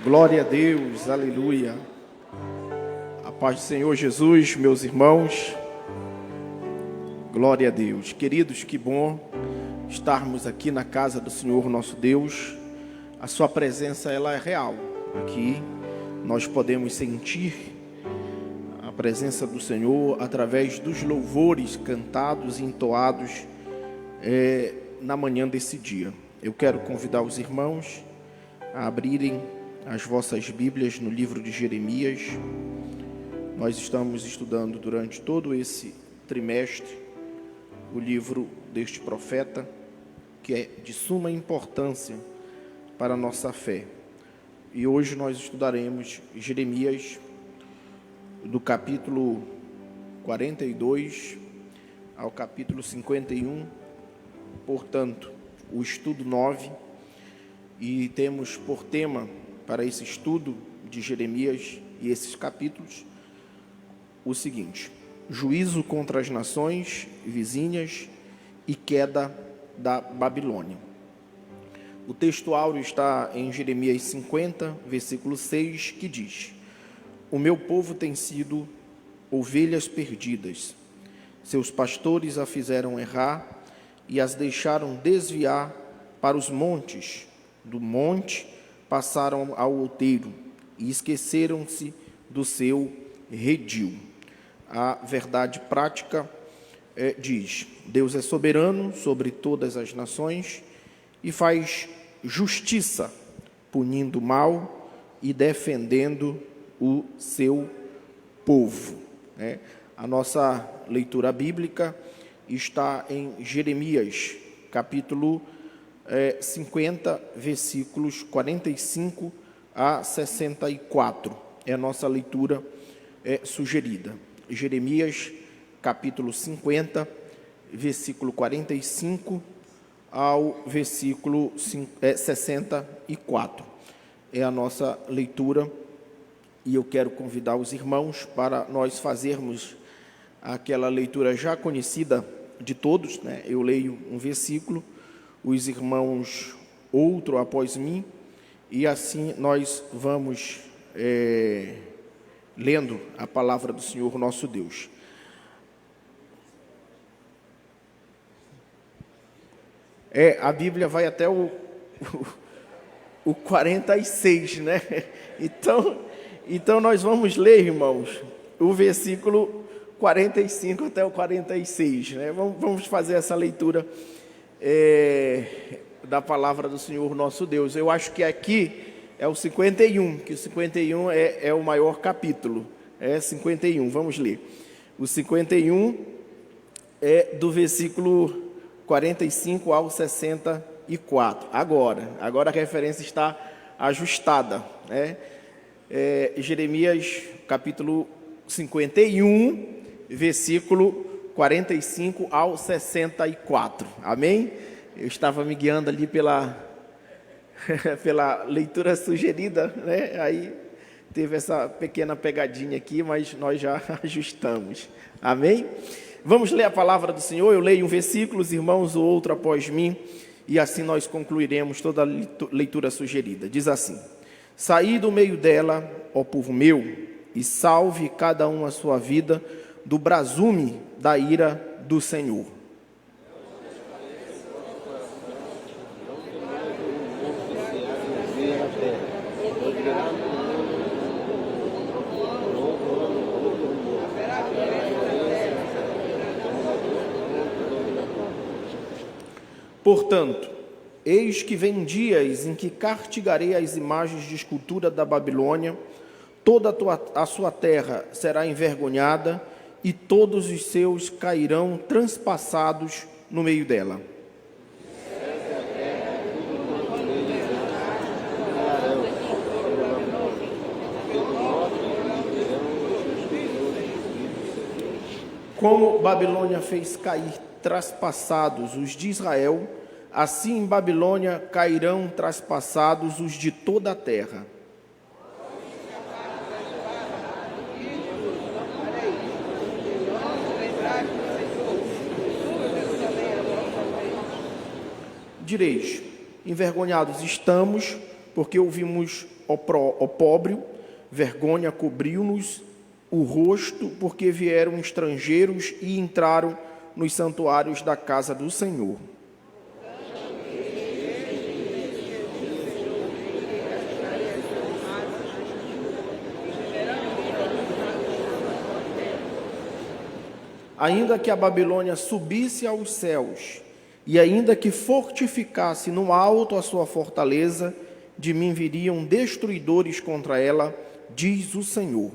Glória a Deus, aleluia. A paz do Senhor Jesus, meus irmãos. Glória a Deus. Queridos, que bom estarmos aqui na casa do Senhor nosso Deus. A sua presença, ela é real. Aqui nós podemos sentir a presença do Senhor através dos louvores cantados e entoados na manhã desse dia. Eu quero convidar os irmãos a abrirem as vossas Bíblias no livro de Jeremias. Nós estamos estudando durante todo esse trimestre o livro deste profeta, que é de suma importância para a nossa fé. E hoje nós estudaremos Jeremias, do capítulo 42 ao capítulo 51, portanto, o estudo 9, e temos por tema para esse estudo de Jeremias e esses capítulos o seguinte: juízo contra as nações vizinhas e queda da Babilônia. O texto áureo está em Jeremias 50, versículo 6, que diz: o meu povo tem sido ovelhas perdidas, seus pastores a fizeram errar e as deixaram desviar para os montes, do monte passaram ao outeiro e esqueceram-se do seu redil. A verdade prática diz: Deus é soberano sobre todas as nações e faz justiça, punindo o mal e defendendo o seu povo. A nossa leitura bíblica está em Jeremias, capítulo 50, versículos 45 a 64. É a nossa leitura sugerida. Jeremias, capítulo 50, versículo 45 ao versículo 64. É a nossa leitura, e eu quero convidar os irmãos para nós fazermos aquela leitura já conhecida de todos, né? Eu leio um versículo, os irmãos outro após mim, e assim nós vamos lendo a palavra do Senhor nosso Deus. A Bíblia vai até o 46, né? Então nós vamos ler, irmãos, o versículo 45 até o 46, né? Vamos fazer essa leitura da palavra do Senhor nosso Deus. Eu acho que aqui é o 51, que o 51 é o maior capítulo. 51, vamos ler. O 51 é do versículo 45 ao 64. Agora a referência está ajustada, né? Jeremias, capítulo 51, versículo 45 ao 64. Amém? Eu estava me guiando ali pela leitura sugerida, né? Aí teve essa pequena pegadinha aqui, mas nós já ajustamos. Amém? Vamos ler a palavra do Senhor. Eu leio um versículo, os irmãos o outro após mim, e assim nós concluiremos toda a leitura sugerida. Diz assim: saí do meio dela, ó povo meu, e salve cada um a sua vida do brasume da ira do Senhor. Portanto, eis que vem dias em que castigarei as imagens de escultura da Babilônia, toda a sua terra será envergonhada, e todos os seus cairão transpassados no meio dela. Como Babilônia fez cair traspassados os de Israel, assim em Babilônia cairão traspassados os de toda a terra. Direis: envergonhados estamos, porque ouvimos opróbrio, vergonha cobriu-nos o rosto, porque vieram estrangeiros e entraram nos santuários da casa do Senhor. Ainda que a Babilônia subisse aos céus, e ainda que fortificasse no alto a sua fortaleza, de mim viriam destruidores contra ela, diz o Senhor.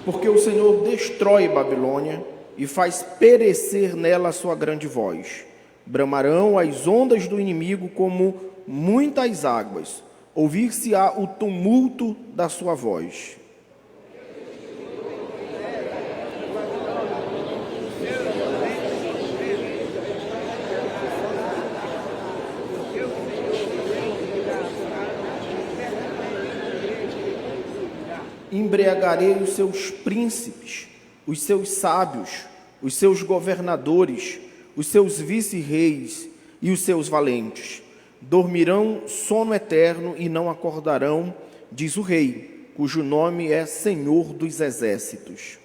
Porque o Senhor destrói Babilônia e faz perecer nela a sua grande voz. Bramarão as ondas do inimigo como muitas águas. Ouvir-se-á o tumulto da sua voz. Embriagarei os seus príncipes, os seus sábios, os seus governadores, os seus vice-reis e os seus valentes. Dormirão sono eterno e não acordarão, diz o Rei, cujo nome é Senhor dos Exércitos.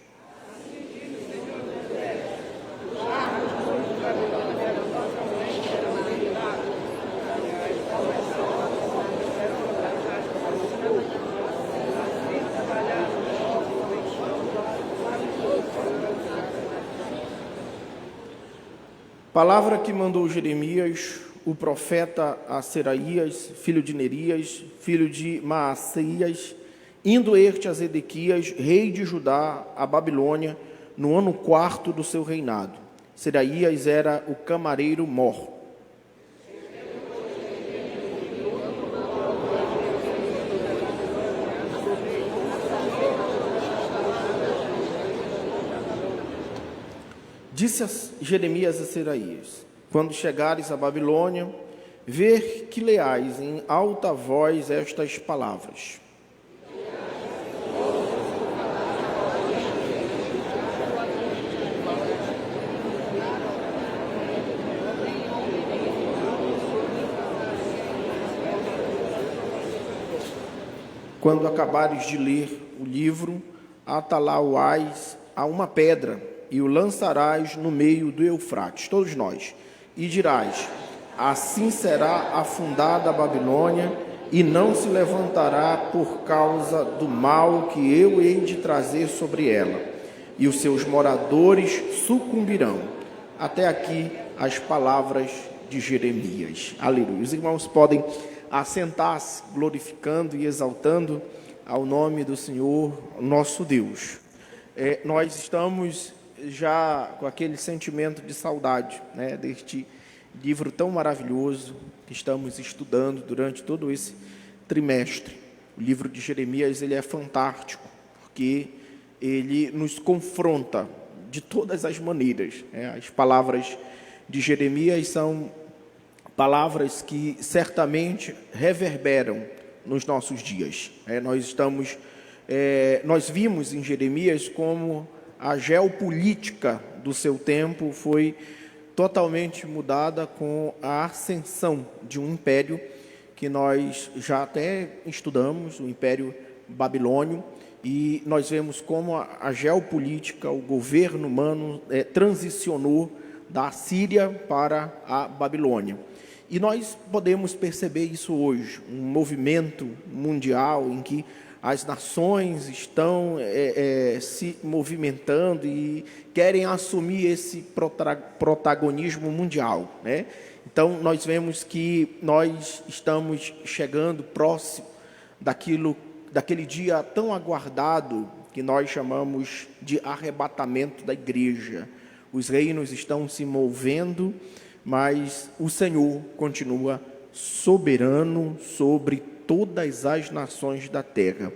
Palavra que mandou Jeremias, o profeta, a Seraías, filho de Nerias, filho de Maaseias, indo este a Zedequias, rei de Judá, a Babilônia, no ano 4º do seu reinado. Seraías era o camareiro-mor. Disse Jeremias a Seraías: quando chegares a Babilônia, ver que leais em alta voz estas palavras. Quando acabares de ler o livro, ata-la-o-ás a uma pedra, e o lançarás no meio do Eufrates, todos nós, e dirás: assim será afundada a Babilônia, e não se levantará por causa do mal que eu hei de trazer sobre ela, e os seus moradores sucumbirão. Até aqui as palavras de Jeremias. Aleluia. Os irmãos podem assentar-se, glorificando e exaltando ao nome do Senhor, nosso Deus. Nós estamos já com aquele sentimento de saudade, né, deste livro tão maravilhoso que estamos estudando durante todo esse trimestre. O livro de Jeremias, ele é fantástico, porque ele nos confronta de todas as maneiras, né? As palavras de Jeremias são palavras que certamente reverberam nos nossos dias. Nós vimos em Jeremias como a geopolítica do seu tempo foi totalmente mudada com a ascensão de um império que nós já até estudamos, o Império Babilônio, e nós vemos como a geopolítica, o governo humano transicionou da Síria para a Babilônia. E nós podemos perceber isso hoje, um movimento mundial em que as nações estão se movimentando e querem assumir esse protagonismo mundial, né? Então, nós vemos que nós estamos chegando próximo daquele dia tão aguardado que nós chamamos de arrebatamento da igreja. Os reinos estão se movendo, mas o Senhor continua soberano sobre todas as nações da terra.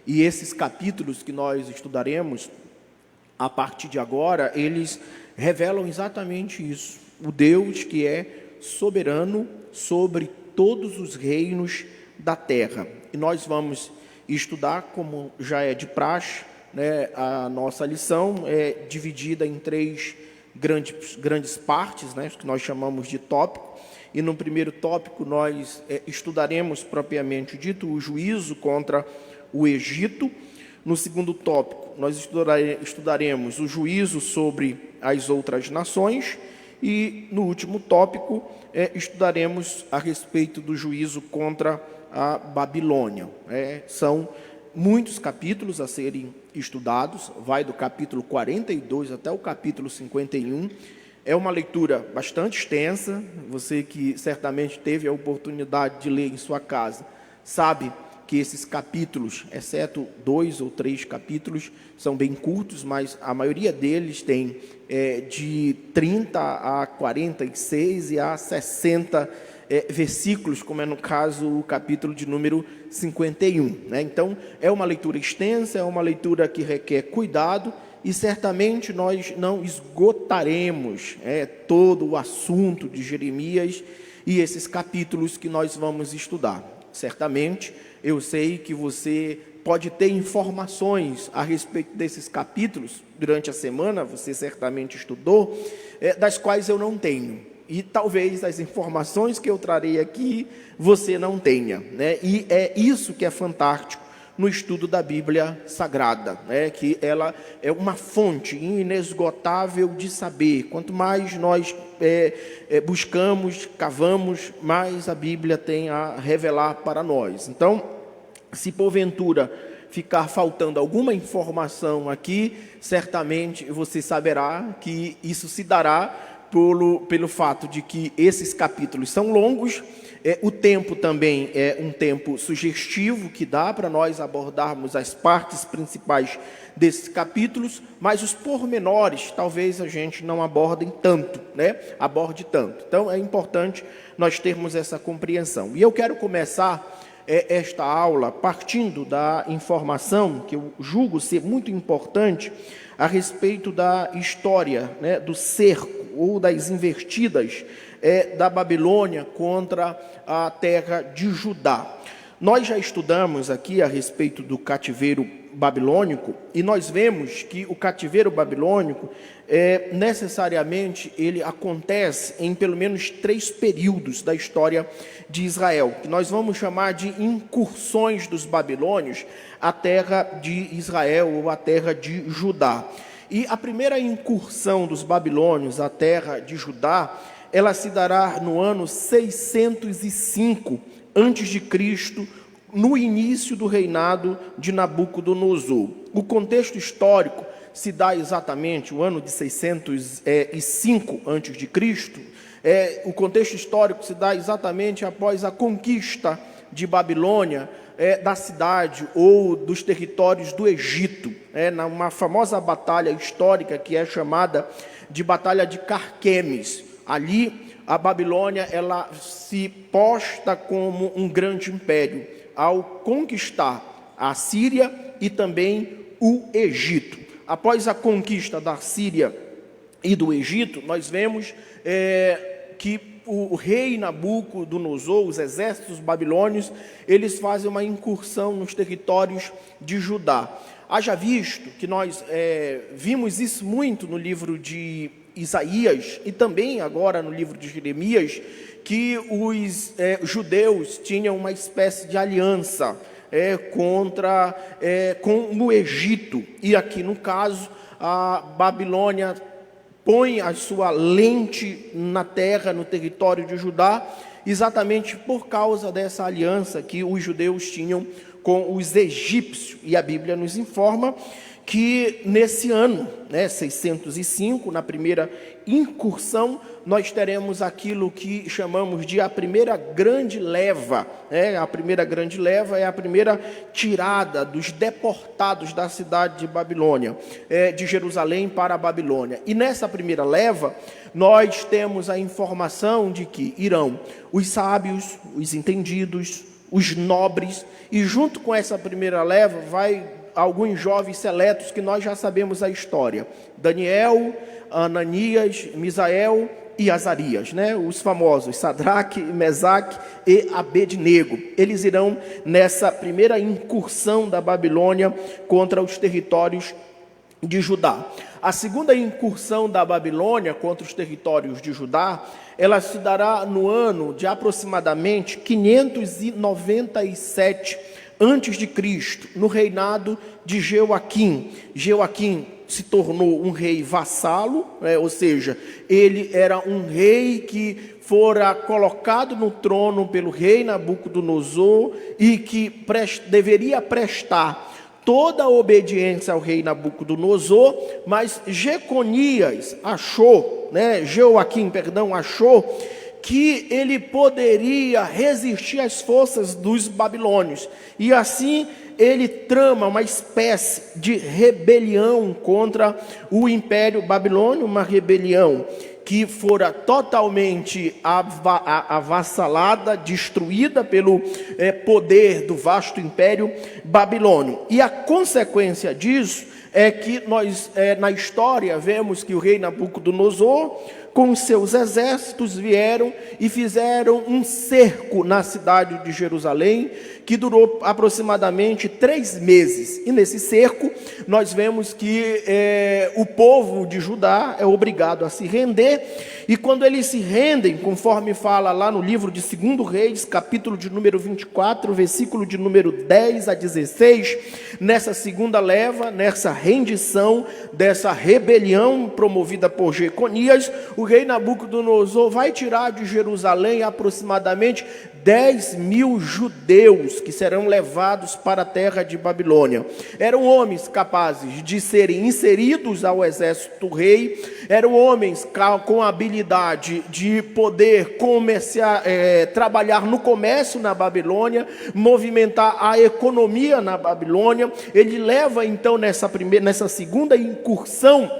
E esses capítulos que nós estudaremos a partir de agora, eles revelam exatamente isso. O Deus que é soberano sobre todos os reinos da terra. E nós vamos estudar, como já é de praxe, né? A nossa lição é dividida em 3 grandes partes, né, que nós chamamos de tópico. E no primeiro tópico nós estudaremos propriamente dito o juízo contra o Egito. No segundo tópico nós estudaremos o juízo sobre as outras nações. E no último tópico estudaremos a respeito do juízo contra a Babilônia. São muitos capítulos a serem estudados, vai do capítulo 42 até o capítulo 51. É uma leitura bastante extensa. Você que certamente teve a oportunidade de ler em sua casa, sabe que esses capítulos, exceto 2 ou 3 capítulos, são bem curtos, mas a maioria deles tem de 30 a 46 e a 60 versículos, como é no caso o capítulo de número 51. Né? Então, é uma leitura extensa, é uma leitura que requer cuidado, e certamente nós não esgotaremos todo o assunto de Jeremias e esses capítulos que nós vamos estudar. Certamente, eu sei que você pode ter informações a respeito desses capítulos durante a semana, você certamente estudou, das quais eu não tenho. E talvez as informações que eu trarei aqui você não tenha. Né? E é isso que é fantástico no estudo da Bíblia Sagrada, né? Que ela é uma fonte inesgotável de saber. Quanto mais nós buscamos, cavamos, mais a Bíblia tem a revelar para nós. Então, se porventura ficar faltando alguma informação aqui, certamente você saberá que isso se dará pelo fato de que esses capítulos são longos. O tempo também é um tempo sugestivo, que dá para nós abordarmos as partes principais desses capítulos, mas os pormenores talvez a gente não aborde tanto. Então é importante nós termos essa compreensão. E eu quero começar esta aula partindo da informação que eu julgo ser muito importante a respeito da história, né, do cerco ou das investidas da Babilônia contra a terra de Judá. Nós já estudamos aqui a respeito do cativeiro babilônico, e nós vemos que o cativeiro babilônico, necessariamente, ele acontece em pelo menos 3 períodos da história de Israel, que nós vamos chamar de incursões dos babilônios à terra de Israel ou à terra de Judá. E a primeira incursão dos babilônios à terra de Judá, ela se dará no ano 605 a.C., no início do reinado de Nabucodonosor. O contexto histórico se dá exatamente o ano de 605 a.C. O contexto histórico se dá exatamente após a conquista de Babilônia, da cidade ou dos territórios do Egito, numa famosa batalha histórica que é chamada de Batalha de Carquemes. Ali, a Babilônia ela se posta como um grande império ao conquistar a Síria e também o Egito. Após a conquista da Síria e do Egito, nós vemos que o rei Nabucodonosor, os exércitos babilônios, eles fazem uma incursão nos territórios de Judá. Haja visto que nós vimos isso muito no livro de Isaías e também agora no livro de Jeremias, que os judeus tinham uma espécie de aliança com o Egito. E aqui no caso, a Babilônia põe a sua lente na terra, no território de Judá, exatamente por causa dessa aliança que os judeus tinham com os egípcios. E a Bíblia nos informa que nesse ano, 605, na primeira incursão, nós teremos aquilo que chamamos de a primeira grande leva. A primeira grande leva é a primeira tirada dos deportados da cidade de Babilônia, de Jerusalém para a Babilônia. E nessa primeira leva, nós temos a informação de que irão os sábios, os entendidos, os nobres, e junto com essa primeira leva vai alguns jovens seletos que nós já sabemos a história: Daniel, Ananias, Misael e Azarias, os famosos Sadraque, Mesaque e Abednego. Eles irão nessa primeira incursão da Babilônia contra os territórios de Judá. A segunda incursão da Babilônia contra os territórios de Judá, ela se dará no ano de aproximadamente 597 antes de Cristo, no reinado de Jeoaquim. Jeoaquim se tornou um rei vassalo, ou seja, ele era um rei que fora colocado no trono pelo rei Nabucodonosor e que deveria prestar toda a obediência ao rei Nabucodonosor, mas Jeoaquim achou que ele poderia resistir às forças dos babilônios, e assim ele trama uma espécie de rebelião contra o Império Babilônio, uma rebelião que fora totalmente avassalada, destruída pelo poder do vasto Império Babilônio. E a consequência disso é que nós, na história, vemos que o rei Nabucodonosor, com seus exércitos, vieram e fizeram um cerco na cidade de Jerusalém, que durou aproximadamente 3 meses. E nesse cerco, nós vemos que o povo de Judá é obrigado a se render, e quando eles se rendem, conforme fala lá no livro de 2 Reis, capítulo de número 24, versículo de número 10 a 16, nessa segunda leva, nessa rendição, dessa rebelião promovida por Jeconias, o rei Nabucodonosor vai tirar de Jerusalém aproximadamente 10.000 judeus que serão levados para a terra de Babilônia. Eram homens capazes de serem inseridos ao exército do rei, eram homens com a habilidade de poder trabalhar no comércio na Babilônia, movimentar a economia na Babilônia. Ele leva então nessa segunda incursão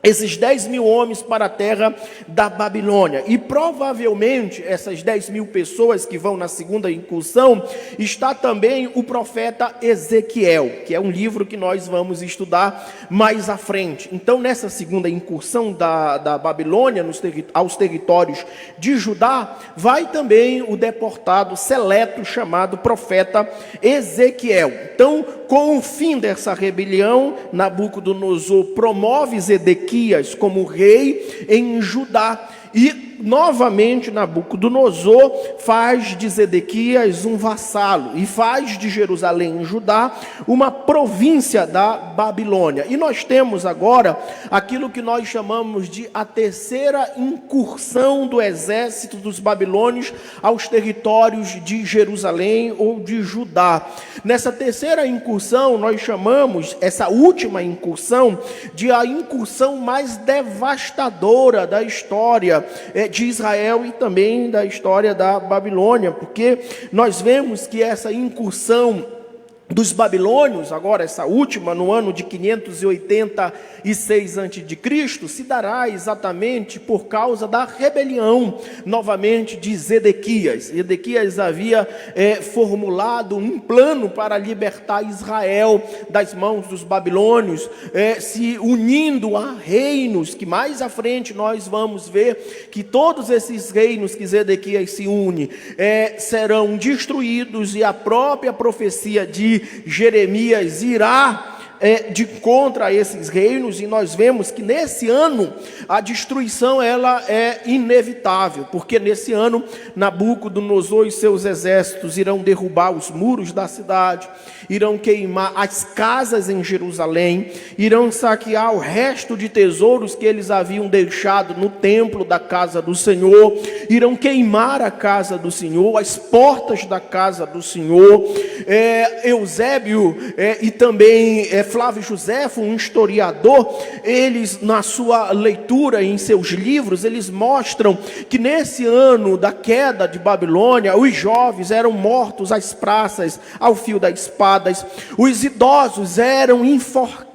esses 10.000 homens para a terra da Babilônia. E provavelmente essas 10.000 pessoas que vão na segunda incursão, está também o profeta Ezequiel, que é um livro que nós vamos estudar mais à frente. Então, nessa segunda incursão da Babilônia aos territórios de Judá, vai também o deportado seleto chamado profeta Ezequiel. Então, com o fim dessa rebelião, Nabucodonosor promove Zedequias como rei em Judá, e novamente Nabucodonosor faz de Zedequias um vassalo e faz de Jerusalém em Judá uma província da Babilônia. E nós temos agora aquilo que nós chamamos de a terceira incursão do exército dos babilônios aos territórios de Jerusalém ou de Judá. Nessa terceira incursão, nós chamamos essa última incursão de a incursão mais devastadora da história de Israel e também da história da Babilônia, porque nós vemos que essa incursão dos babilônios, agora essa última, no ano de 586 a.C., se dará exatamente por causa da rebelião, novamente, de Zedequias. Zedequias havia formulado um plano para libertar Israel das mãos dos babilônios, se unindo a reinos, que mais à frente nós vamos ver que todos esses reinos que Zedequias se une, serão destruídos, e a própria profecia de Jeremias irá de contra a esses reinos, e nós vemos que nesse ano a destruição ela é inevitável, porque nesse ano Nabucodonosor e seus exércitos irão derrubar os muros da cidade, irão queimar as casas em Jerusalém, irão saquear o resto de tesouros que eles haviam deixado no templo da casa do Senhor, irão queimar a casa do Senhor, as portas da casa do Senhor. Eusébio e também Flávio Joséfo, um historiador, eles na sua leitura em seus livros, eles mostram que nesse ano da queda de Babilônia, os jovens eram mortos às praças ao fio das espadas, os idosos eram enforcados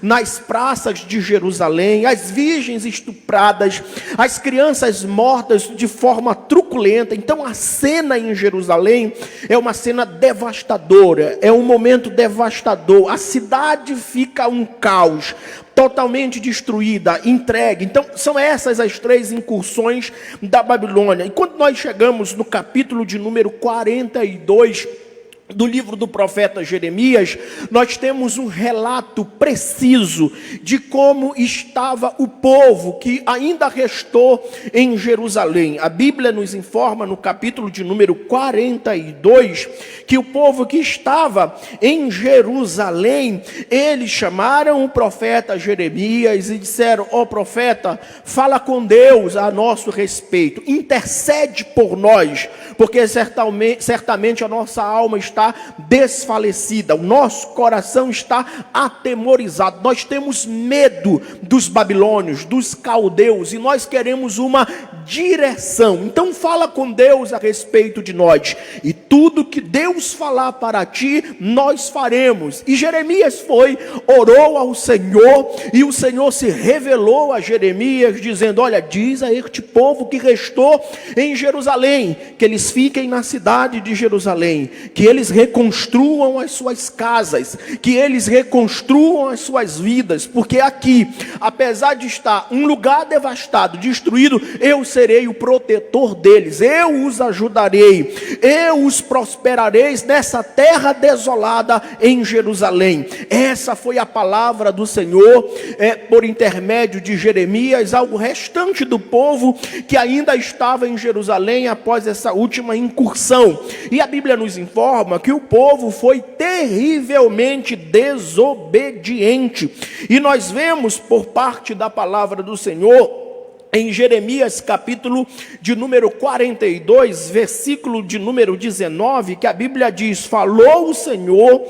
nas praças de Jerusalém, as virgens estupradas, as crianças mortas de forma truculenta. Então a cena em Jerusalém é uma cena devastadora, é um momento devastador. A cidade fica um caos, totalmente destruída, entregue. Então são essas as 3 incursões da Babilônia. E quando nós chegamos no capítulo de número 42, do livro do profeta Jeremias, nós temos um relato preciso de como estava o povo que ainda restou em Jerusalém. A Bíblia nos informa no capítulo de número 42, que o povo que estava em Jerusalém, eles chamaram o profeta Jeremias e disseram: ó profeta, fala com Deus a nosso respeito, intercede por nós, porque certamente a nossa alma está desfalecida, o nosso coração está atemorizado, nós temos medo dos babilônios, dos caldeus, e nós queremos uma direção. Então fala com Deus a respeito de nós, e tudo que Deus falar para ti, nós faremos. E Jeremias foi, orou ao Senhor, e o Senhor se revelou a Jeremias, dizendo: olha, diz a este povo que restou em Jerusalém, que eles fiquem na cidade de Jerusalém, que eles reconstruam as suas casas, que eles reconstruam as suas vidas, porque aqui, apesar de estar um lugar devastado, destruído, eu serei o protetor deles, eu os ajudarei, eu os prosperarei nessa terra desolada em Jerusalém. Essa foi a palavra do Senhor, por intermédio de Jeremias, ao restante do povo que ainda estava em Jerusalém após essa última incursão. E a Bíblia nos informa que o povo foi terrivelmente desobediente, e nós vemos por parte da palavra do Senhor em Jeremias capítulo de número 42, versículo de número 19, que a Bíblia diz: falou o Senhor,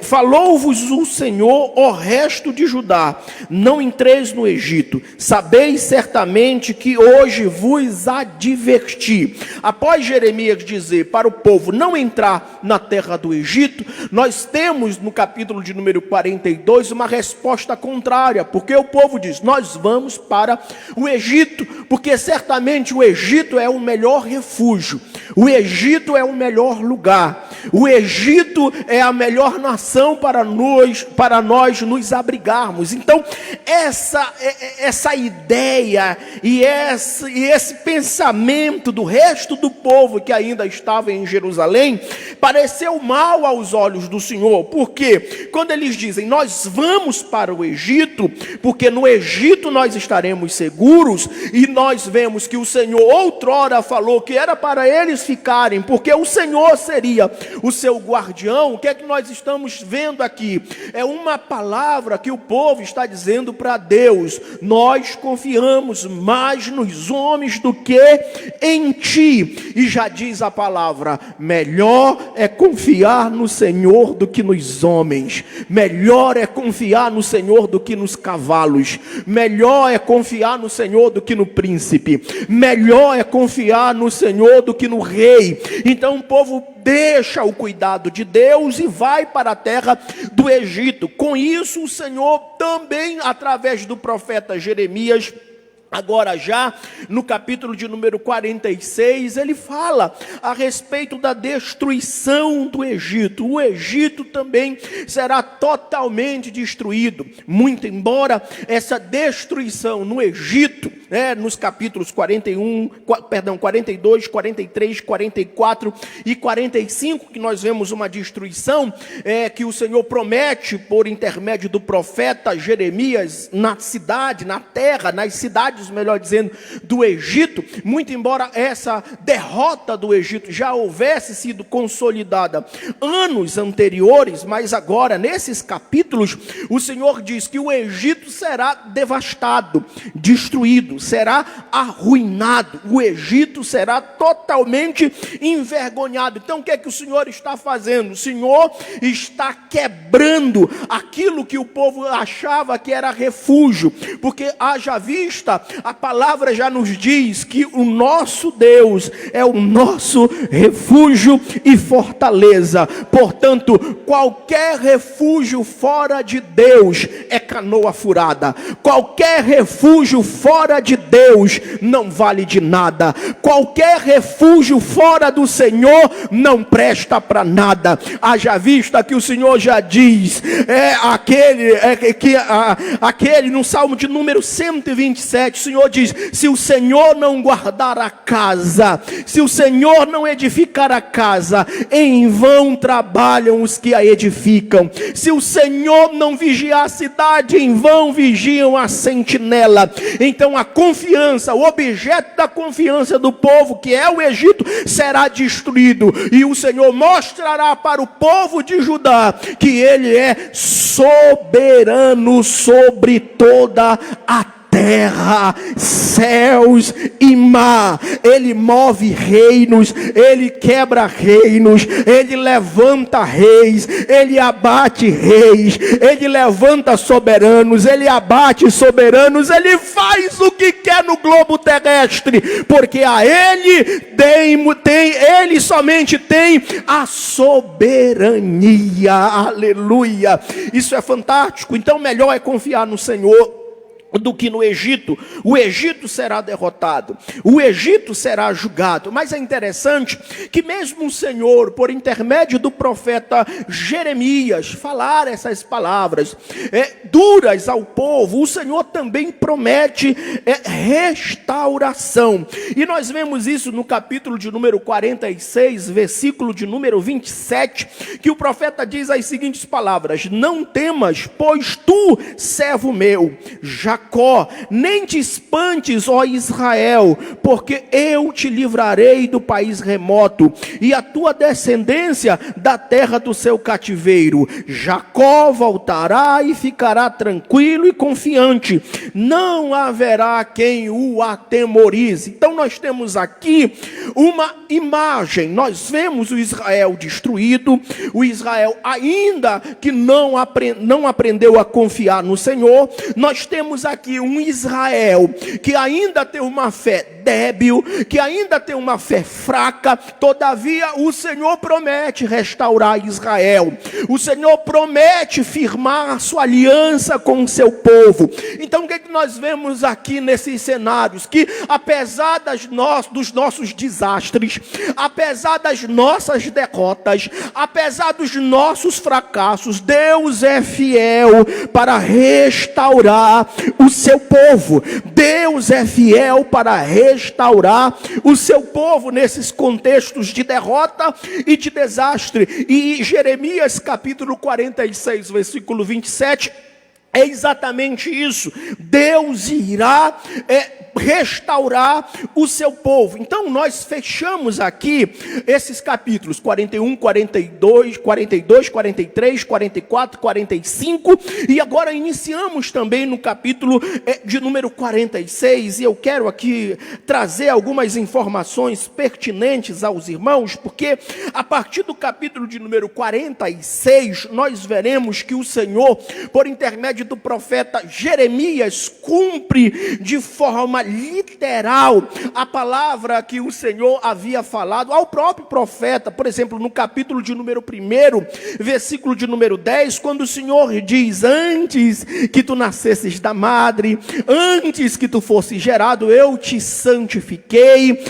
falou-vos o Senhor, o resto de Judá, não entreis no Egito, sabeis certamente que hoje vos adverti. Após Jeremias dizer para o povo não entrar na terra do Egito, nós temos no capítulo de número 42 uma resposta contrária, porque o povo diz: nós vamos para o Egito, porque certamente o Egito é o melhor refúgio, o Egito é o melhor lugar, o Egito é a melhor nação para nós nos abrigarmos. Então essa ideia e esse pensamento do resto do povo que ainda estava em Jerusalém pareceu mal aos olhos do Senhor, porque quando eles dizem nós vamos para o Egito, porque no Egito nós estaremos seguros, e nós vemos que o Senhor outrora falou que era para eles ficarem, porque o Senhor seria o seu guardião. O que é que nós estamos vendo aqui? É uma palavra que o povo está dizendo para Deus: nós confiamos mais nos homens do que em ti. E já diz a palavra: melhor é confiar no Senhor do que nos homens, melhor é confiar no Senhor do que nos cavalos, melhor é confiar no Senhor do que no príncipe, melhor é confiar no Senhor do que no rei. Então o povo deixa o cuidado de Deus e vai para a terra do Egito. Com isso o Senhor também, através do profeta Jeremias, agora já no capítulo de número 46, ele fala a respeito da destruição do Egito. O Egito também será totalmente destruído, muito embora essa destruição no Egito, nos capítulos 42, 43, 44 e 45, que nós vemos uma destruição que o Senhor promete por intermédio do profeta Jeremias na cidade, na terra, nas cidades, melhor dizendo, do Egito. Muito embora essa derrota do Egito já houvesse sido consolidada anos anteriores, mas agora nesses capítulos o Senhor diz que o Egito será devastado, destruído, será arruinado, o Egito será totalmente envergonhado. Então o que é que o Senhor está fazendo? O Senhor está quebrando aquilo que o povo achava que era refúgio, porque haja vista, a palavra já nos diz que o nosso Deus é o nosso refúgio e fortaleza. Portanto, qualquer refúgio refúgio fora de Deus é canoa furada. Qualquer refúgio fora de Deus não vale de nada. Qualquer refúgio fora do Senhor não presta para nada. Haja vista que o Senhor já diz, aquele no Salmo de número 127, o Senhor diz: se o Senhor não guardar a casa, se o Senhor não edificar a casa, em vão trabalham os que a edificam. Se o Senhor não vigiar a cidade, em vão vigiam a sentinela. Então a confiança, o objeto da confiança do povo, que é o Egito, será destruído, e o Senhor mostrará para o povo de Judá que ele é soberano sobre toda a terra, céus e mar. Ele move reinos, ele quebra reinos, ele levanta reis, ele abate reis, ele levanta soberanos, ele abate soberanos, ele faz o que quer no globo terrestre, porque a ele ele somente tem a soberania. Aleluia! Isso é fantástico. Então melhor é confiar no Senhor do que no Egito. O Egito será derrotado, o Egito será julgado. Mas é interessante que mesmo o Senhor, por intermédio do profeta Jeremias, falar essas palavras duras ao povo, o Senhor também promete restauração. E nós vemos isso no capítulo de número 46, versículo de número 27, que o profeta diz as seguintes palavras: não temas, pois tu, servo meu, Jacó, nem te espantes, ó Israel, porque eu te livrarei do país remoto, e a tua descendência da terra do seu cativeiro. Jacó voltará e ficará tranquilo e confiante, não haverá quem o atemorize. Então nós temos aqui uma imagem. Nós vemos o Israel destruído, o Israel ainda que não aprendeu a confiar no Senhor. Nós temos aqui um Israel que ainda tem uma fé débil, que ainda tem uma fé fraca. Todavia o Senhor promete restaurar Israel, o Senhor promete firmar a sua aliança com o seu povo. Então o que nós vemos aqui nesses cenários? Que apesar dos nossos desastres, apesar das nossas derrotas, apesar dos nossos fracassos, Deus é fiel para restaurar o seu povo. Deus é fiel para restaurar o seu povo nesses contextos de derrota e de desastre. E Jeremias capítulo 46, versículo 27, é exatamente isso. Deus irá restaurar o seu povo. Então nós fechamos aqui esses capítulos 41, 42, 43, 44, 45, e agora iniciamos também no capítulo de número 46, e eu quero aqui trazer algumas informações pertinentes aos irmãos, porque a partir do capítulo de número 46, nós veremos que o Senhor, por intermédio do profeta Jeremias, cumpre de forma literal a palavra que o Senhor havia falado ao próprio profeta. Por exemplo, no capítulo de número 1, versículo de número 10, quando o Senhor diz: antes que tu nascesses da madre, antes que tu fosses gerado, eu te santifiquei,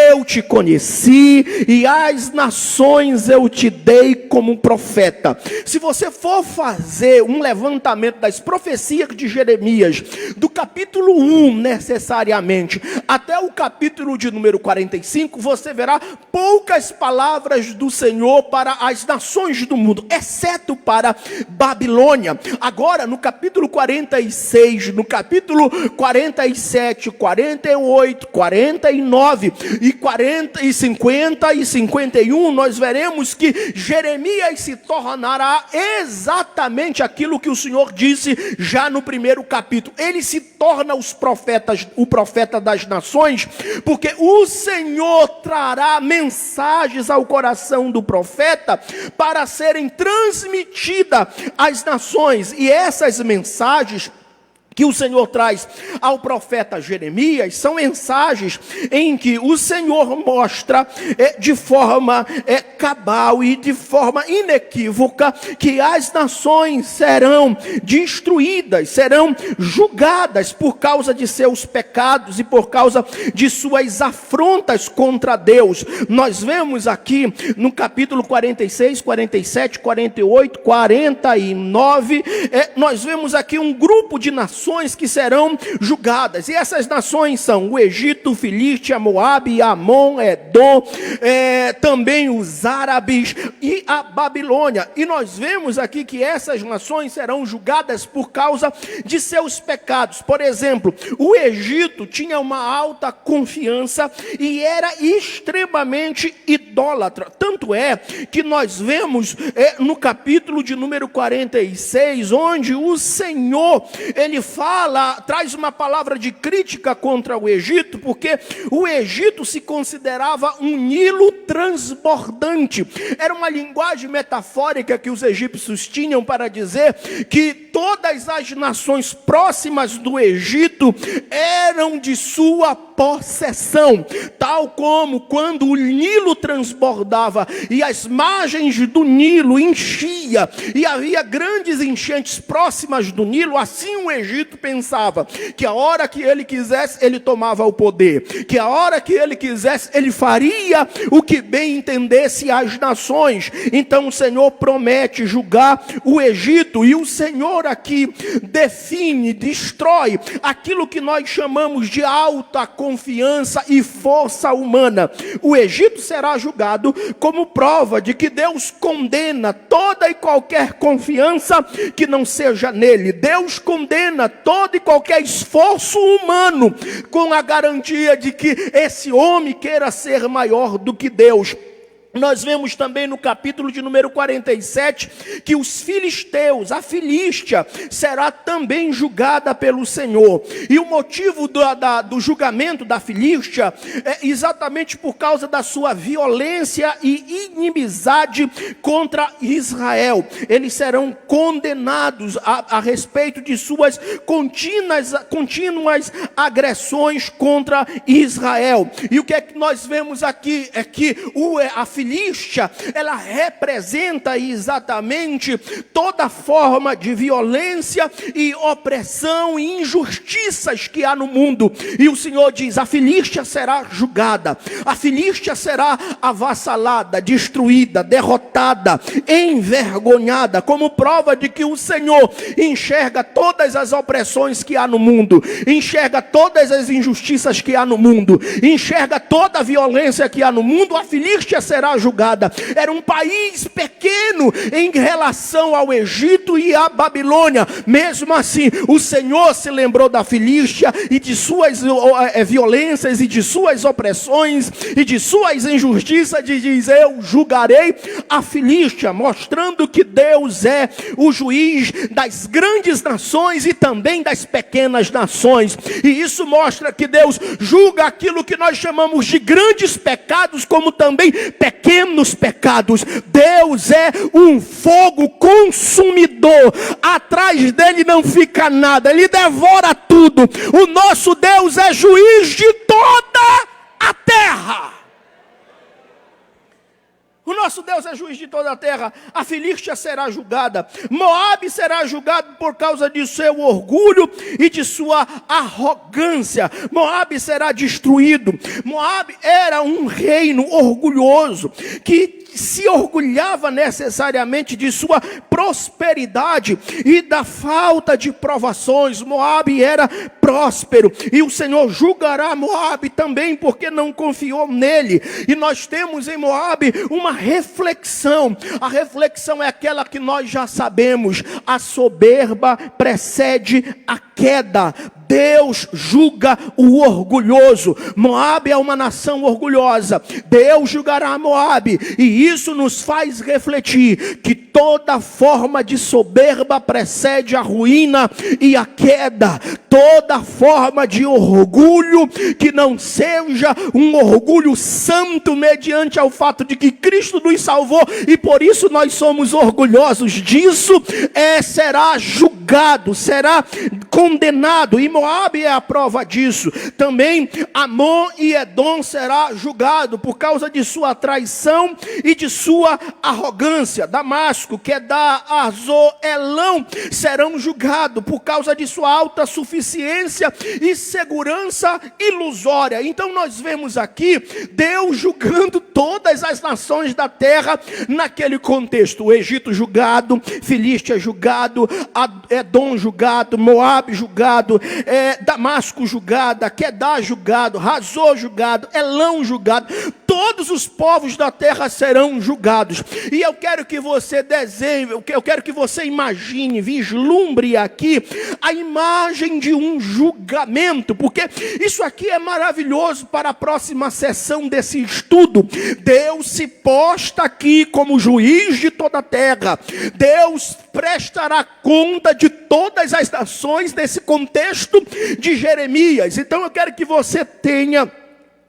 eu te conheci, e às nações eu te dei como profeta. Se você for fazer um levantamento das profecias de Jeremias, do capítulo 1 necessariamente até o capítulo de número 45, você verá poucas palavras do Senhor para as nações do mundo, exceto para Babilônia. Agora no capítulo 46, no capítulo 47, 48, 49 e 40 e 50 e 51, nós veremos que Jeremias se tornará exatamente aquilo que o Senhor disse já no primeiro capítulo. Ele se torna o profeta das nações, porque o Senhor trará mensagens ao coração do profeta para serem transmitidas às nações, e essas mensagens que o Senhor traz ao profeta Jeremias são mensagens em que o Senhor mostra de forma cabal e de forma inequívoca que as nações serão destruídas, serão julgadas por causa de seus pecados e por causa de suas afrontas contra Deus. Nós vemos aqui no capítulo 46, 47, 48, 49, nós vemos aqui um grupo de nações que serão julgadas, e essas nações são o Egito, Filístia, Moabe, Amon, Edom, também os árabes e a Babilônia. E nós vemos aqui que essas nações serão julgadas por causa de seus pecados. Por exemplo, o Egito tinha uma alta confiança e era extremamente idólatra. Tanto é que nós vemos no capítulo de número 46, onde o Senhor, ele traz uma palavra de crítica contra o Egito, porque o Egito se considerava um Nilo transbordante. Era uma linguagem metafórica que os egípcios tinham para dizer que todas as nações próximas do Egito eram de sua possessão, tal como quando o Nilo transbordava e as margens do Nilo enchia e havia grandes enchentes próximas do Nilo, assim o Egito pensava que a hora que ele quisesse ele tomava o poder, que a hora que ele quisesse ele faria o que bem entendesse as nações. Então o Senhor promete julgar o Egito, e o Senhor aqui define, destrói aquilo que nós chamamos de alta confiança e força humana. O Egito será julgado como prova de que Deus condena toda e qualquer confiança que não seja nele. Deus condena todo e qualquer esforço humano com a garantia de que esse homem queira ser maior do que Deus. Nós vemos também no capítulo de número 47 que os filisteus, a Filístia, será também julgada pelo Senhor. E o motivo do julgamento da Filístia é exatamente por causa da sua violência e inimizade contra Israel. Eles serão condenados a respeito de suas contínuas agressões contra Israel. E o que é que nós vemos aqui? É que a Filístia, ela representa exatamente toda forma de violência e opressão e injustiças que há no mundo. E o Senhor diz: a Filístia será julgada, a Filístia será avassalada, destruída, derrotada, envergonhada, como prova de que o Senhor enxerga todas as opressões que há no mundo, enxerga todas as injustiças que há no mundo, enxerga toda a violência que há no mundo. A Filístia será julgada. Era um país pequeno em relação ao Egito e à Babilônia. Mesmo assim, o Senhor se lembrou da Filístia e de suas violências e de suas opressões e de suas injustiças, e diz: eu julgarei a Filístia, mostrando que Deus é o juiz das grandes nações e também das pequenas nações. E isso mostra que Deus julga aquilo que nós chamamos de grandes pecados, como também pequenos pecados. Deus é um fogo consumidor, atrás dele não fica nada, ele devora tudo. O nosso Deus é juiz de toda a terra. O nosso Deus é juiz de toda a terra. A Filístia será julgada. Moabe será julgado por causa de seu orgulho e de sua arrogância. Moabe será destruído. Moabe era um reino orgulhoso que se orgulhava necessariamente de sua prosperidade e da falta de provações. Moabe era próspero, e o Senhor julgará Moabe também porque não confiou nele. E nós temos em Moabe uma reflexão. A reflexão é aquela que nós já sabemos: a soberba precede a queda. Deus julga o orgulhoso. Moabe é uma nação orgulhosa. Deus julgará Moabe. E isso nos faz refletir que toda forma de soberba precede a ruína e a queda. Toda forma de orgulho que não seja um orgulho santo, mediante ao fato de que Cristo nos salvou e por isso nós somos orgulhosos disso, será julgado, será condenado condenado, e Moabe é a prova disso. Também Amon e Edom será julgado por causa de sua traição e de sua arrogância. Damasco, Quedar, Azor, Elão serão julgados por causa de sua alta suficiência e segurança ilusória. Então nós vemos aqui Deus julgando todas as nações da terra naquele contexto. O Egito julgado, Filístia julgado, Edom julgado, Moabe julgado, Damasco julgada, Quedar julgado, Azor julgado, Elão julgado. Todos os povos da terra serão julgados. E eu quero que você desenhe, eu quero que você imagine, vislumbre aqui a imagem de um julgamento, porque isso aqui é maravilhoso para a próxima sessão desse estudo. Deus se posta aqui como juiz de toda a terra. Deus prestará conta de todas as nações nesse contexto de Jeremias. Então eu quero que você tenha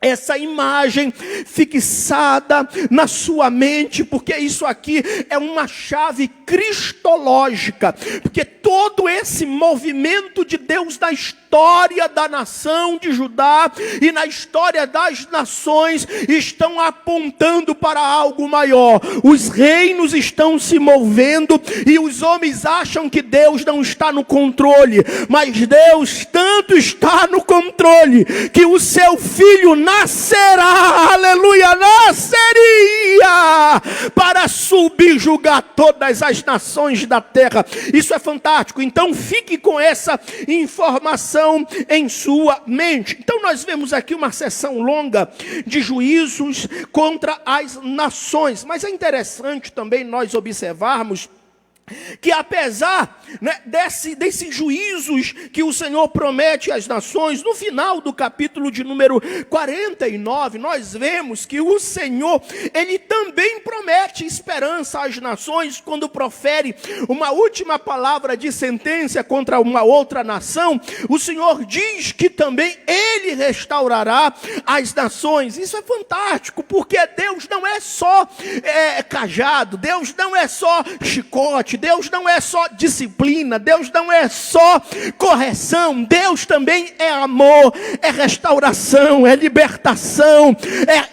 essa imagem fixada na sua mente, porque isso aqui é uma chave cristológica, porque todo esse movimento de Deus na história da nação de Judá e na história das nações estão apontando para algo maior. Os reinos estão se movendo e os homens acham que Deus não está no controle, mas Deus tanto está no controle que o seu filho nascerá, aleluia, nasceria para subjugar todas as nações da terra. Isso é fantástico. Então fique com essa informação em sua mente. Então nós vemos aqui uma sessão longa de juízos contra as nações, mas é interessante também nós observarmos que apesar, né, desses juízos que o Senhor promete às nações, no final do capítulo de número 49, nós vemos que o Senhor, Ele também promete esperança às nações, quando profere uma última palavra de sentença contra uma outra nação. O Senhor diz que também Ele restaurará as nações. Isso é fantástico, porque Deus não é só cajado, Deus não é só chicote, Deus não é só disciplina, Deus não é só correção, Deus também é amor, é restauração, é libertação,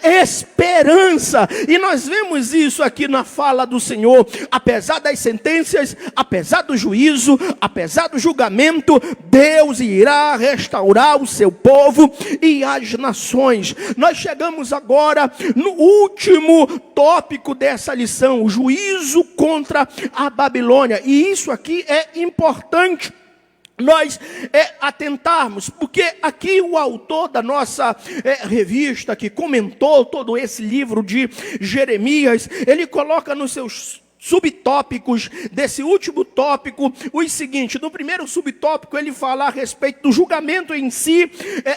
é esperança. E nós vemos isso aqui na fala do Senhor. Apesar das sentenças, apesar do juízo, apesar do julgamento, Deus irá restaurar o seu povo e as nações. Nós chegamos agora no último tópico dessa lição, o juízo contra a Babilônia. E isso aqui é importante nós atentarmos, porque aqui o autor da nossa revista, que comentou todo esse livro de Jeremias, ele coloca nos seus subtópicos desse último tópico os seguintes. No primeiro subtópico ele fala a respeito do julgamento em si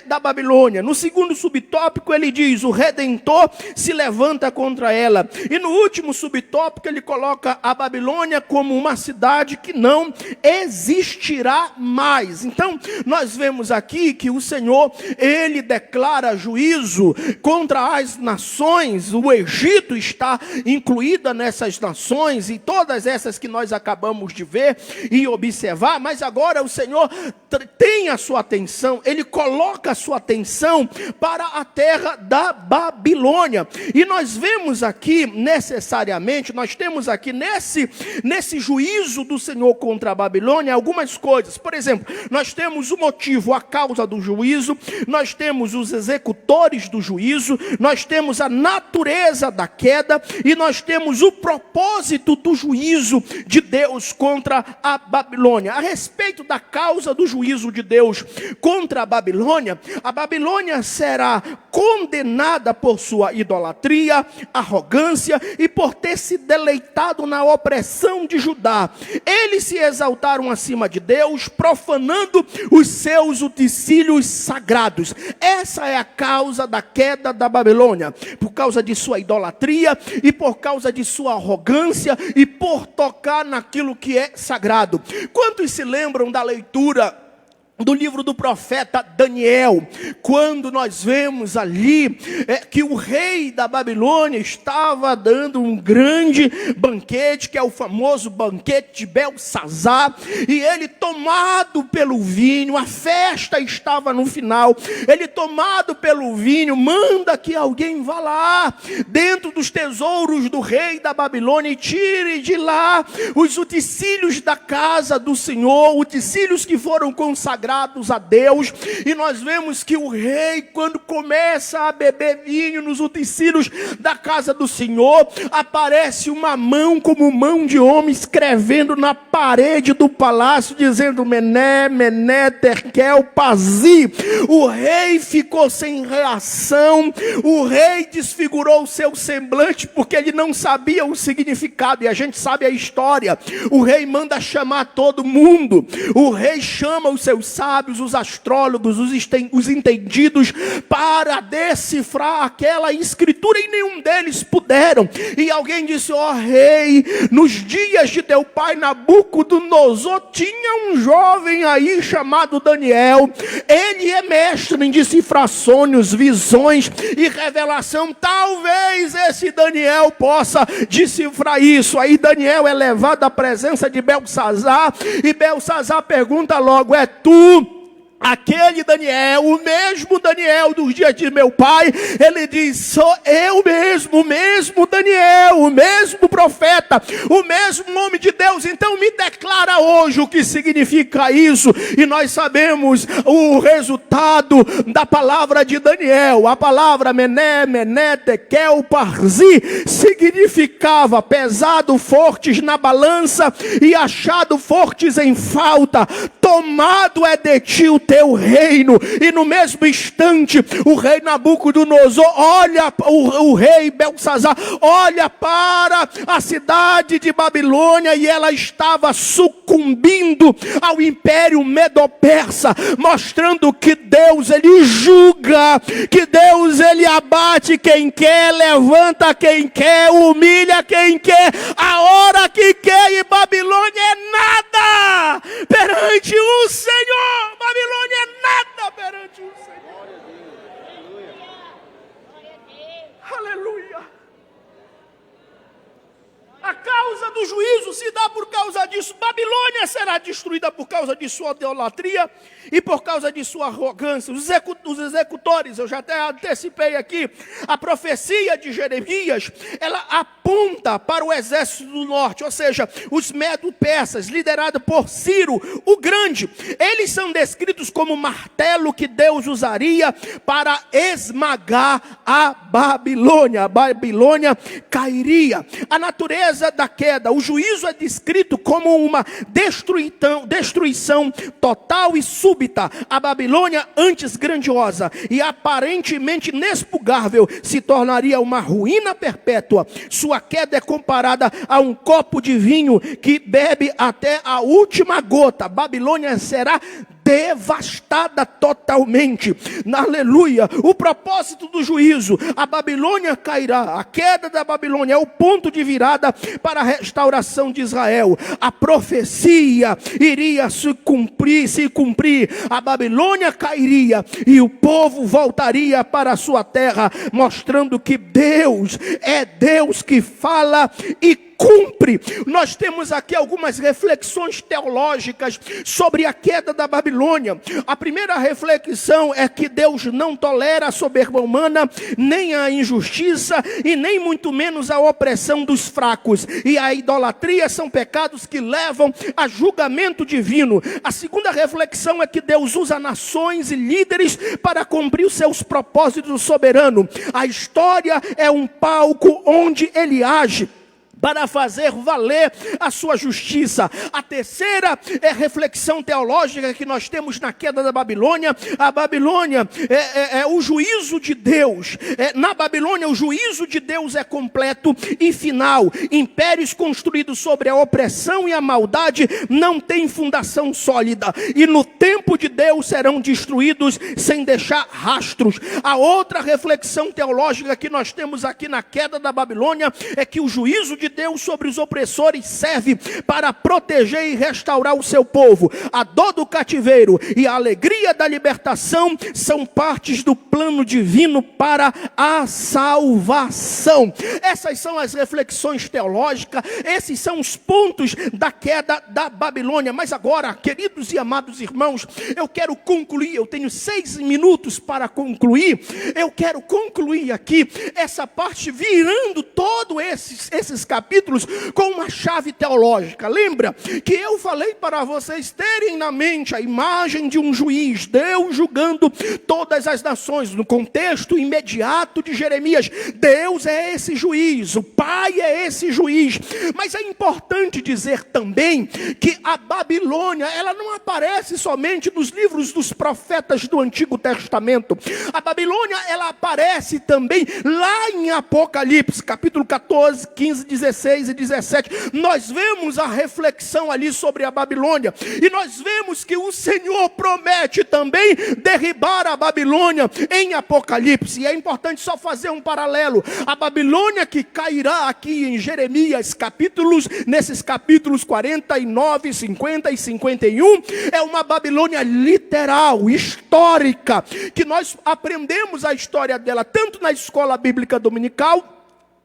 da Babilônia. No segundo subtópico ele diz: o Redentor se levanta contra ela. E no último subtópico ele coloca a Babilônia como uma cidade que não existirá mais. Então nós vemos aqui que o Senhor, Ele declara juízo contra as nações. O Egito está incluída nessas nações, e todas essas que nós acabamos de ver e observar, mas agora o Senhor tem a sua atenção, Ele coloca a sua atenção para a terra da Babilônia. E nós vemos aqui necessariamente, nós temos aqui nesse juízo do Senhor contra a Babilônia algumas coisas. Por exemplo, nós temos o motivo, a causa do juízo, nós temos os executores do juízo, nós temos a natureza da queda e nós temos o propósito do juízo de Deus contra a Babilônia. A respeito da causa do juízo de Deus contra a Babilônia será condenada por sua idolatria, arrogância e por ter se deleitado na opressão de Judá. Eles se exaltaram acima de Deus, profanando os seus utensílios sagrados. Essa é a causa da queda da Babilônia, por causa de sua idolatria e por causa de sua arrogância e por tocar naquilo que é sagrado. Quantos se lembram da leitura do livro do profeta Daniel, quando nós vemos ali que o rei da Babilônia estava dando um grande banquete, que é o famoso banquete de Beltsazar, e ele, tomado pelo vinho, a festa estava no final, ele, tomado pelo vinho, manda que alguém vá lá dentro dos tesouros do rei da Babilônia e tire de lá os utensílios da casa do Senhor, utensílios que foram consagrados a Deus. E nós vemos que o rei, quando começa a beber vinho nos utensílios da casa do Senhor, aparece uma mão como mão de homem escrevendo na parede do palácio, dizendo: Mené, Mené, Tekel, Pazi. O rei ficou sem reação, o rei desfigurou o seu semblante, porque ele não sabia o significado, e a gente sabe a história. O rei manda chamar todo mundo, o rei chama os seus sábios, os astrólogos, os entendidos, para decifrar aquela escritura, e nenhum deles puderam. E alguém disse: ó rei, nos dias de teu pai Nabucodonosor, tinha um jovem aí chamado Daniel, ele é mestre em decifrar sonhos, visões e revelação, talvez esse Daniel possa decifrar isso. Aí Daniel é levado à presença de Beltsazar, e Beltsazar pergunta logo: é tu aquele Daniel, o mesmo Daniel dos dias de meu pai? Ele diz: sou eu mesmo, o mesmo Daniel, o mesmo profeta, o mesmo homem de Deus. Então me declara hoje o que significa isso. E nós sabemos o resultado da palavra de Daniel. A palavra Mené, Mené, Tekel, Parzi significava pesado, fortes na balança, e achado fortes em falta. Tomado é de ti o teu reino. E no mesmo instante, o rei Nabucodonosor olha, o rei Beltsazar olha para a cidade de Babilônia, e ela estava sucumbindo ao império medo-persa, mostrando que Deus, ele julga, que Deus, ele abate quem quer, levanta quem quer, humilha quem quer, a hora que quer. E Babilônia é nada perante o Senhor. Babilônia é nada perante o Senhor. Aleluia. A causa do juízo se dá por causa disso. Babilônia será destruída por causa de sua idolatria e por causa de sua arrogância. Os executores, eu já até antecipei aqui, a profecia de Jeremias, ela aponta para o exército do norte, ou seja, os medo-persas, liderado por Ciro o Grande. Eles são descritos como martelo que Deus usaria para esmagar a Babilônia. A Babilônia cairia. A natureza da queda, o juízo é descrito como uma destruição total e súbita. A Babilônia, antes grandiosa e aparentemente inexpugável, se tornaria uma ruína perpétua. Sua queda é comparada a um copo de vinho que bebe até a última gota. A Babilônia será devastada totalmente. Aleluia. O propósito do juízo: a Babilônia cairá. A queda da Babilônia é o ponto de virada para a restauração de Israel. A profecia iria se cumprir. A Babilônia cairia e o povo voltaria para a sua terra, mostrando que Deus é Deus que fala e cumpre. Nós temos aqui algumas reflexões teológicas sobre a queda da Babilônia. A primeira reflexão é que Deus não tolera a soberba humana, nem a injustiça e nem muito menos a opressão dos fracos. E a idolatria são pecados que levam a julgamento divino. A segunda reflexão é que Deus usa nações e líderes para cumprir os seus propósitos soberanos. A história é um palco onde ele age para fazer valer a sua justiça. A terceira reflexão teológica que nós temos na queda da Babilônia: a Babilônia é o juízo de Deus. Na Babilônia, o juízo de Deus é completo e final. Impérios construídos sobre a opressão e a maldade não têm fundação sólida, e no tempo de Deus serão destruídos sem deixar rastros. A outra reflexão teológica que nós temos aqui na queda da Babilônia é que o juízo de Deus sobre os opressores serve para proteger e restaurar o seu povo. A dor do cativeiro e a alegria da libertação são partes do plano divino para a salvação. Essas são as reflexões teológicas, esses são os pontos da queda da Babilônia. Mas agora, queridos e amados irmãos, eu quero concluir, eu tenho 6 minutos para concluir. Eu quero concluir aqui essa parte, virando todos esses capítulos com uma chave teológica. Lembra que eu falei para vocês terem na mente a imagem de um juiz, Deus julgando todas as nações, no contexto imediato de Jeremias. Deus é esse juiz, o Pai é esse juiz. Mas é importante dizer também que a Babilônia, ela não aparece somente nos livros dos profetas do Antigo Testamento. A Babilônia, ela aparece também lá em Apocalipse, capítulo 14, 15, 16 e 17. Nós vemos a reflexão ali sobre a Babilônia. E nós vemos que o Senhor promete também derribar a Babilônia em Apocalipse. E é importante só fazer um paralelo. A Babilônia que cairá aqui em Jeremias, nesses capítulos 49, 50 e 51, é uma Babilônia literal, histórica, que nós aprendemos a história dela tanto na escola bíblica dominical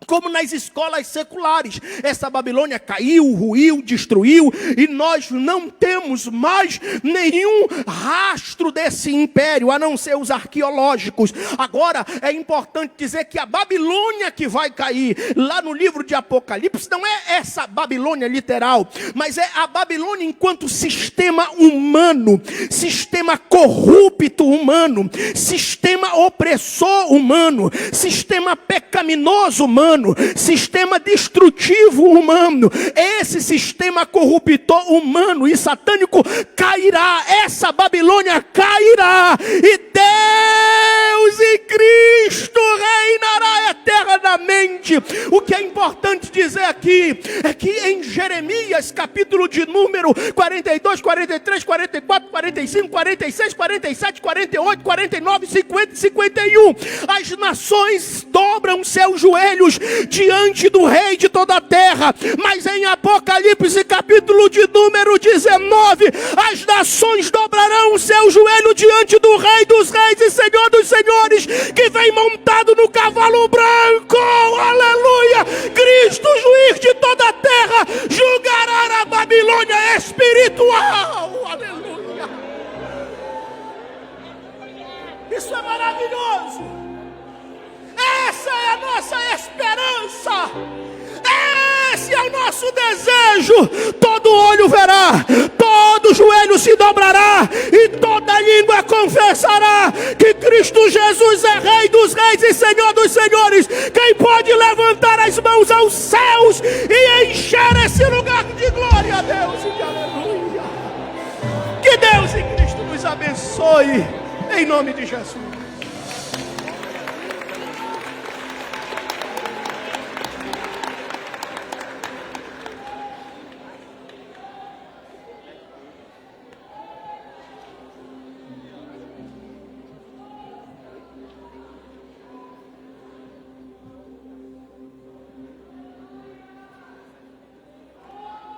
como nas escolas seculares. Essa Babilônia caiu, ruiu, destruiu, e nós não temos mais nenhum rastro desse império, a não ser os arqueológicos. Agora, é importante dizer que a Babilônia que vai cair, lá no livro de Apocalipse, não é essa Babilônia literal, mas é a Babilônia enquanto sistema humano, sistema corrupto humano, sistema opressor humano, sistema pecaminoso humano, sistema destrutivo humano. Esse sistema corruptor humano e satânico cairá. Essa Babilônia cairá e Deus e Cristo reinará eternamente. O que é importante dizer aqui é que em Jeremias, capítulo de número 42, 43, 44, 45, 46, 47, 48, 49, 50 e 51, as nações dobram seus joelhos diante do rei de toda a terra. Mas em Apocalipse, capítulo de número 19, as nações dobrarão o seu joelho diante do Rei dos Reis e Senhor dos Senhores, que vem montado no cavalo branco. Aleluia! Cristo, juiz de toda a terra, julgará a Babilônia espiritual. Aleluia! Isso é maravilhoso. Essa é a nossa esperança. Esse é o nosso desejo. Todo olho verá, todo joelho se dobrará e toda língua confessará que Cristo Jesus é Rei dos Reis e Senhor dos Senhores. Quem pode levantar as mãos aos céus e encher esse lugar de glória a Deus e de aleluia. Que Deus em Cristo nos abençoe, em nome de Jesus.